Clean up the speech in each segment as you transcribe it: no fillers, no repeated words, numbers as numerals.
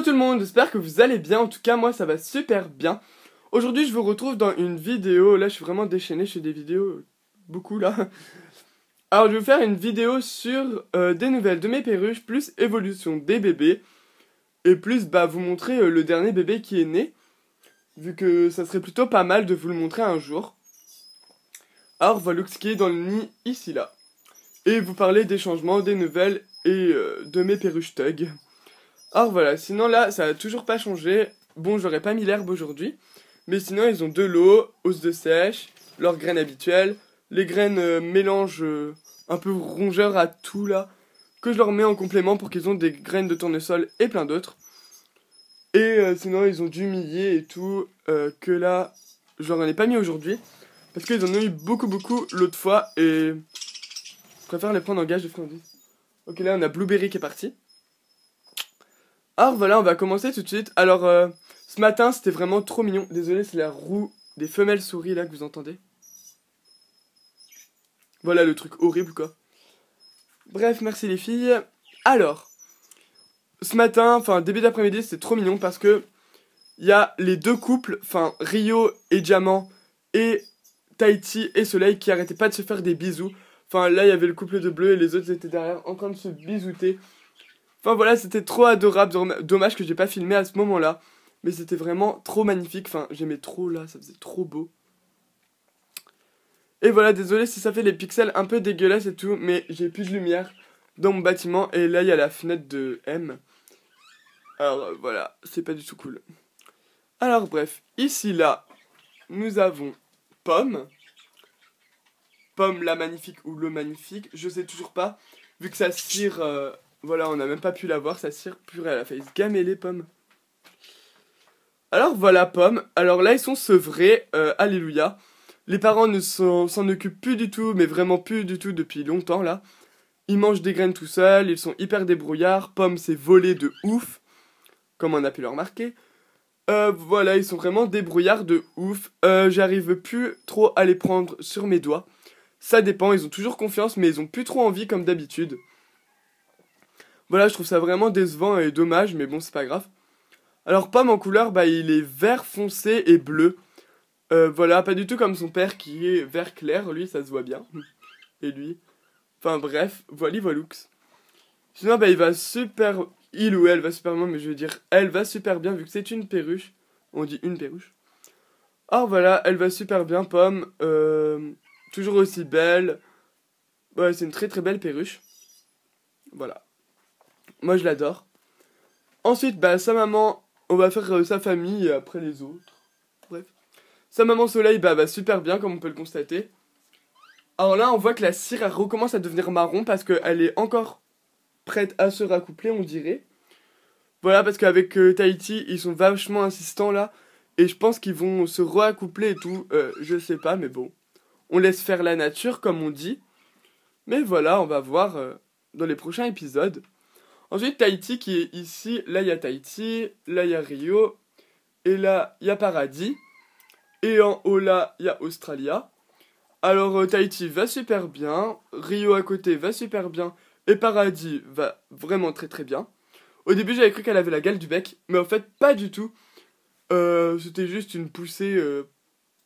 tout le monde, j'espère que vous allez bien, en tout cas moi ça va super bien. Aujourd'hui je vous retrouve dans une vidéo, là je suis vraiment déchaîné, je fais des vidéos, beaucoup là. Alors je vais vous faire une vidéo sur des nouvelles de mes perruches, plus évolution des bébés. Et plus vous montrer le dernier bébé qui est né, vu que ça serait plutôt pas mal de vous le montrer un jour. Alors voilà ce qui est dans le nid ici là. Et vous parler des changements, des nouvelles et de mes perruches Tug. Alors voilà, sinon là, ça a toujours pas changé. Bon, j'aurais pas mis l'herbe aujourd'hui. Mais sinon, ils ont de l'eau, housse de sèche, leurs graines habituelles. Les graines mélange un peu rongeur à tout là. Que je leur mets en complément pour qu'ils ont des graines de tournesol et plein d'autres. Et sinon, ils ont du millet et tout. Que là, je leur en ai pas mis aujourd'hui. Parce qu'ils en ont eu beaucoup l'autre fois. Et je préfère les prendre en gage de friandise. Ok, là, on a Blueberry qui est parti. Alors voilà, on va commencer tout de suite. Alors, ce matin, c'était vraiment trop mignon. Désolé, c'est la roue des femelles souris là que vous entendez. Voilà le truc horrible quoi. Bref, merci les filles. Alors, ce matin, enfin début d'après-midi, c'était trop mignon parce que il y a les deux couples, enfin Rio et Diamant et Tahiti et Soleil qui arrêtaient pas de se faire des bisous. Enfin là, il y avait le couple de bleu et les autres étaient derrière en train de se bisouter. Enfin voilà, c'était trop adorable, dommage que j'ai pas filmé à ce moment-là. Mais c'était vraiment trop magnifique, enfin j'aimais trop là, ça faisait trop beau. Et voilà, désolé si ça fait les pixels un peu dégueulasses et tout, mais j'ai plus de lumière dans mon bâtiment. Et là il y a la fenêtre de M. Alors voilà, c'est pas du tout cool. Alors bref, ici là, nous avons Pomme. Pomme la magnifique ou le magnifique, je sais toujours pas. Vu que ça cire... voilà, on n'a même pas pu la voir, ça cire purée, elle a failli se gamer les pommes. Alors voilà, Pomme. Alors là, ils sont sevrés, alléluia. Les parents ne s'en occupent plus du tout, mais vraiment plus du tout depuis longtemps là. Ils mangent des graines tout seuls, ils sont hyper débrouillards. Pomme s'est volée de ouf, comme on a pu le remarquer. Voilà, ils sont vraiment débrouillards de ouf. J'arrive plus trop à les prendre sur mes doigts. Ça dépend, ils ont toujours confiance, mais ils ont plus trop envie comme d'habitude. Voilà, je trouve ça vraiment décevant et dommage, mais bon, c'est pas grave. Alors, Pomme en couleur, il est vert foncé et bleu. Voilà, pas du tout comme son père qui est vert clair, lui, ça se voit bien. Et lui. Enfin, bref, voilux. Sinon, il va super... Il ou elle va super bien, mais je veux dire, elle va super bien vu que c'est une perruche. On dit une perruche. Alors voilà, elle va super bien, Pomme. Toujours aussi belle. Ouais, c'est une très belle perruche. Voilà. Moi, je l'adore. Ensuite, sa maman, on va faire sa famille et après les autres. Bref. Sa maman Soleil, va super bien, comme on peut le constater. Alors là, on voit que la cire, elle recommence à devenir marron parce qu'elle est encore prête à se raccoupler, on dirait. Voilà, parce qu'avec Tahiti, ils sont vachement insistants là. Et je pense qu'ils vont se reaccoupler et tout. Je sais pas, mais bon. On laisse faire la nature, comme on dit. Mais voilà, on va voir dans les prochains épisodes. Ensuite, Tahiti qui est ici. Là, il y a Tahiti. Là, il y a Rio. Et là, il y a Paradis. Et en haut, là, il y a Australia. Alors, Tahiti va super bien. Rio à côté va super bien. Et Paradis va vraiment très bien. Au début, j'avais cru qu'elle avait la gale du bec. Mais en fait, pas du tout. C'était juste une poussée...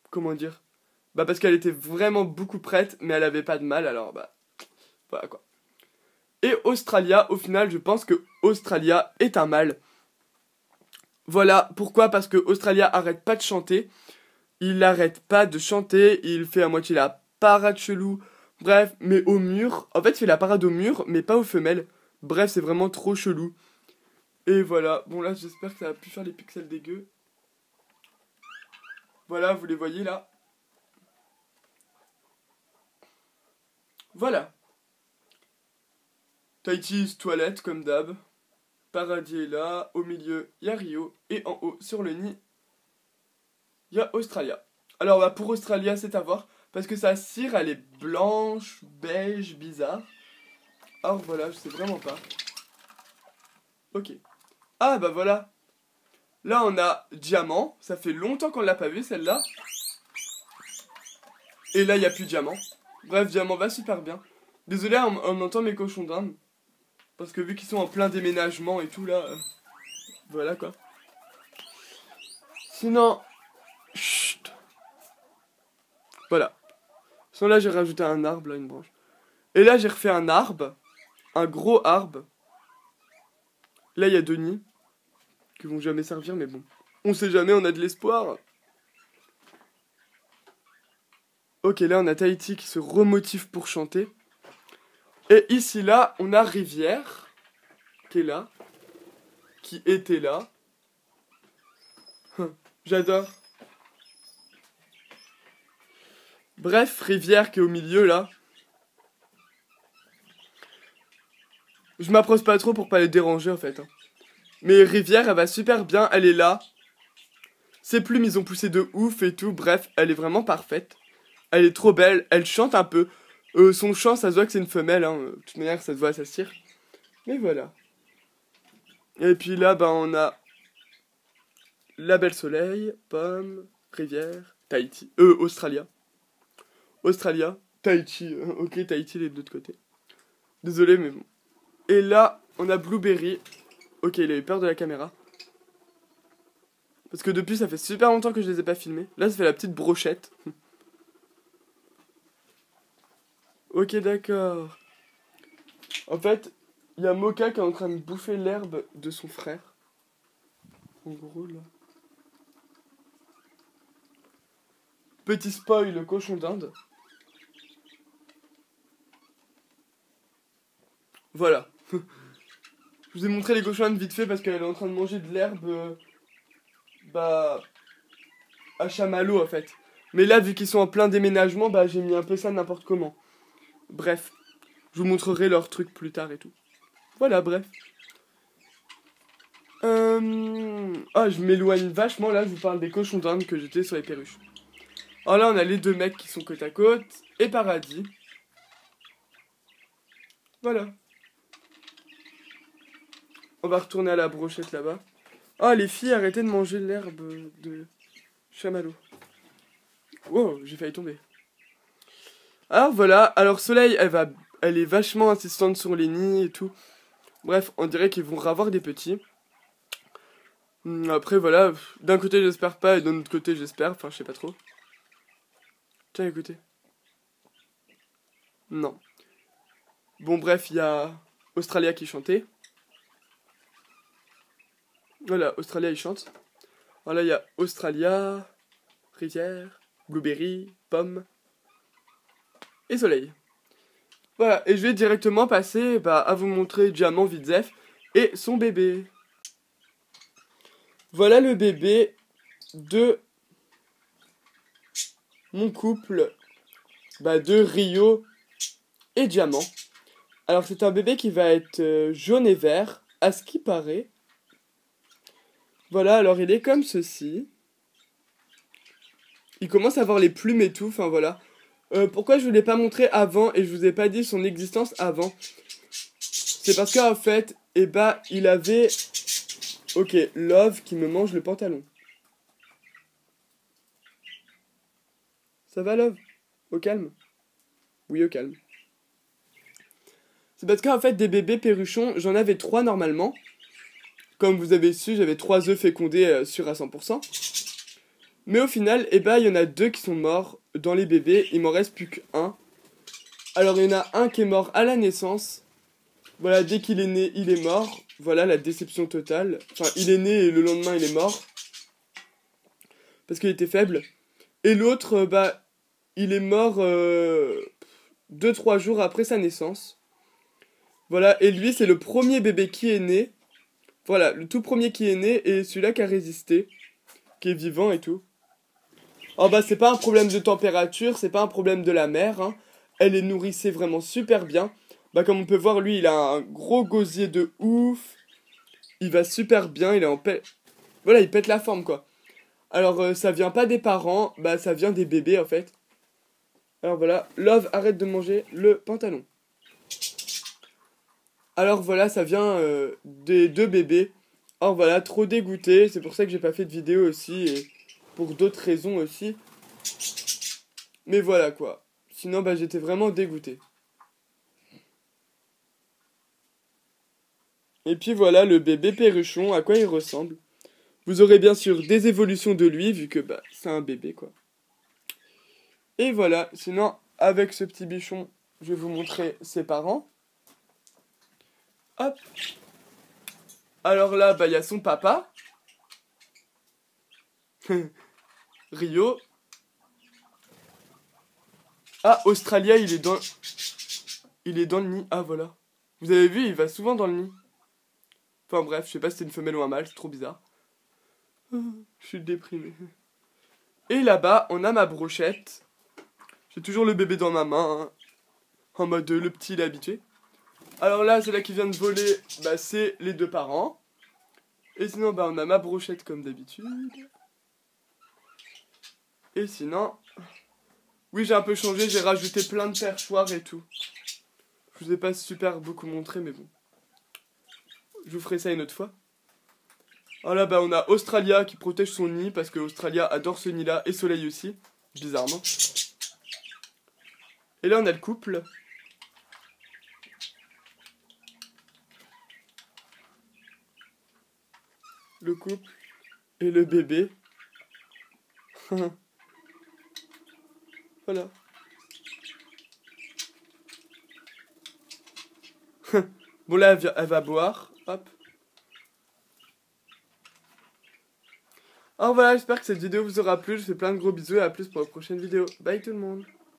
comment dire, parce qu'elle était vraiment beaucoup prête, mais elle avait pas de mal, alors voilà quoi. Et Australia, au final, je pense que Australia est un mâle. Voilà, pourquoi? Parce que Australia arrête pas de chanter. Il arrête pas de chanter, il fait à moitié la parade chelou. Bref, mais au mur. En fait, il fait la parade au mur, mais pas aux femelles. Bref, c'est vraiment trop chelou. Et voilà, bon là, j'espère que ça a pu faire les pixels dégueux. Voilà, vous les voyez là. Voilà. Tahiti toilette comme d'hab. Paradis est là. Au milieu, il y a Rio. Et en haut, sur le nid, il y a Australia. Alors pour Australia, c'est à voir. Parce que sa cire, elle est blanche, beige, bizarre. Alors voilà, je sais vraiment pas. Ok. Ah voilà. Là, on a Diamant. Ça fait longtemps qu'on l'a pas vu, celle-là. Et là, il n'y a plus Diamant. Bref, Diamant va super bien. Désolé, on entend mes cochons d'Inde. Parce que vu qu'ils sont en plein déménagement et tout là... Voilà quoi. Sinon... Chut. Voilà. Sinon là j'ai rajouté un arbre, là, une branche. Et là j'ai refait un arbre. Un gros arbre. Là il y a 2 nids. Qui vont jamais servir, mais bon. On sait jamais, on a de l'espoir. Ok, là on a Tahiti qui se remotive pour chanter. Et ici là, on a Rivière. Qui est là. Qui était là. J'adore. Bref, Rivière qui est au milieu là. Je m'approche pas trop pour pas les déranger en fait. Mais Rivière, elle va super bien, elle est là. Ses plumes, ils ont poussé de ouf et tout. Bref, elle est vraiment parfaite. Elle est trop belle, elle chante un peu. Son chant, ça se voit que c'est une femelle. Hein. De toute manière, ça se voit, ça se tire. Mais voilà. Et puis là, bah, on a la Belle Soleil, Pomme, Rivière, Tahiti. Australia. Australia, Tahiti. Ok, Tahiti, il est de l'autre côté. Désolé, mais bon. Et là, on a Blueberry. Ok, il a eu peur de la caméra. Parce que depuis, ça fait super longtemps que je les ai pas filmés. Là, ça fait la petite brochette. Ok, d'accord. En fait, il y a Mocha qui est en train de bouffer l'herbe de son frère. En gros, là. Petit spoil, le cochon d'Inde. Voilà. Je vous ai montré les cochons d'Inde vite fait parce qu'elle est en train de manger de l'herbe... bah... à chamallow, en fait. Mais là, vu qu'ils sont en plein déménagement, bah j'ai mis un peu ça n'importe comment. Bref. Je vous montrerai leurs trucs plus tard et tout. Voilà, bref. Ah, je m'éloigne vachement, là, je vous parle des cochons d'Inde que j'étais sur les perruches. Alors là, on a les 2 mecs qui sont côte à côte. Et Paradis. Voilà. On va retourner à la brochette là-bas. Ah, les filles, arrêtez de manger l'herbe de chamallow. Wow, j'ai failli tomber. Alors voilà, alors Soleil, elle est vachement insistante sur les nids et tout. Bref, on dirait qu'ils vont avoir des petits. Après, voilà, d'un côté j'espère pas et d'un autre côté j'espère, enfin je sais pas trop. Tiens, écoutez. Non. Bon, bref, il y a Australia qui chantait. Voilà, Australia il chante. Alors là, il y a Australia, Rivière, Blueberry, Pomme et Soleil. Voilà, et je vais directement passer à vous montrer Diamant Vidzef et son bébé. Voilà le bébé de mon couple de Rio et Diamant. Alors c'est un bébé qui va être jaune et vert, à ce qui paraît. Voilà, alors il est comme ceci. Il commence à avoir les plumes et tout, enfin voilà. Pourquoi je vous l'ai pas montré avant et je vous ai pas dit son existence avant? C'est parce qu'en fait, il avait... Ok, Love qui me mange le pantalon. Ça va, Love? Au calme? Oui, au calme. C'est parce qu'en fait, des bébés perruchons, j'en avais 3 normalement. Comme vous avez su, j'avais 3 œufs fécondés sûrs à 100%. Mais au final, il y en a 2 qui sont morts dans les bébés. Il m'en reste plus qu'un. Alors, il y en a un qui est mort à la naissance. Voilà, dès qu'il est né, il est mort. Voilà, la déception totale. Enfin, il est né et le lendemain, il est mort. Parce qu'il était faible. Et l'autre, il est mort 2-3 jours après sa naissance. Voilà, et lui, c'est le premier bébé qui est né. Voilà, le tout premier qui est né et celui-là qui a résisté. Qui est vivant et tout. Oh c'est pas un problème de température, c'est pas un problème de la mère, hein. Elle est nourrissée vraiment super bien. Comme on peut voir, lui, il a un gros gosier de ouf. Il va super bien, il est en paix. Voilà, il pète la forme, quoi. Alors, ça vient pas des parents, ça vient des bébés, en fait. Alors voilà, Love, arrête de manger le pantalon. Alors voilà, ça vient des 2 bébés. Alors voilà, trop dégoûté, c'est pour ça que j'ai pas fait de vidéo aussi, et pour d'autres raisons aussi. Mais voilà, quoi. Sinon, j'étais vraiment dégoûté. Et puis voilà le bébé perruchon, à quoi il ressemble. Vous aurez bien sûr des évolutions de lui, vu que bah, c'est un bébé quoi. Et voilà, sinon avec ce petit bichon, je vais vous montrer ses parents. Hop. Alors là, bah il y a son papa. Rio. Ah, Australia, il est dans le nid. Ah voilà. Vous avez vu, il va souvent dans le nid. Enfin bref, je sais pas si c'est une femelle ou un mâle, c'est trop bizarre. Je suis déprimé. Et là-bas, on a ma brochette. J'ai toujours le bébé dans ma main, hein, en mode le petit, il est habitué. Alors là, c'est là qui vient de voler, bah c'est les deux parents. Et sinon, bah on a ma brochette comme d'habitude. Et sinon, oui j'ai un peu changé, j'ai rajouté plein de perchoirs et tout. Je vous ai pas super beaucoup montré, mais bon. Je vous ferai ça une autre fois. Alors là, bah on a Australia qui protège son nid, parce que Australia adore ce nid-là, et Soleil aussi, bizarrement. Et là, on a le couple. Le couple et le bébé. Voilà. Bon là, elle va boire. Hop. Alors voilà, j'espère que cette vidéo vous aura plu. Je vous fais plein de gros bisous et à plus pour la prochaine vidéo. Bye tout le monde.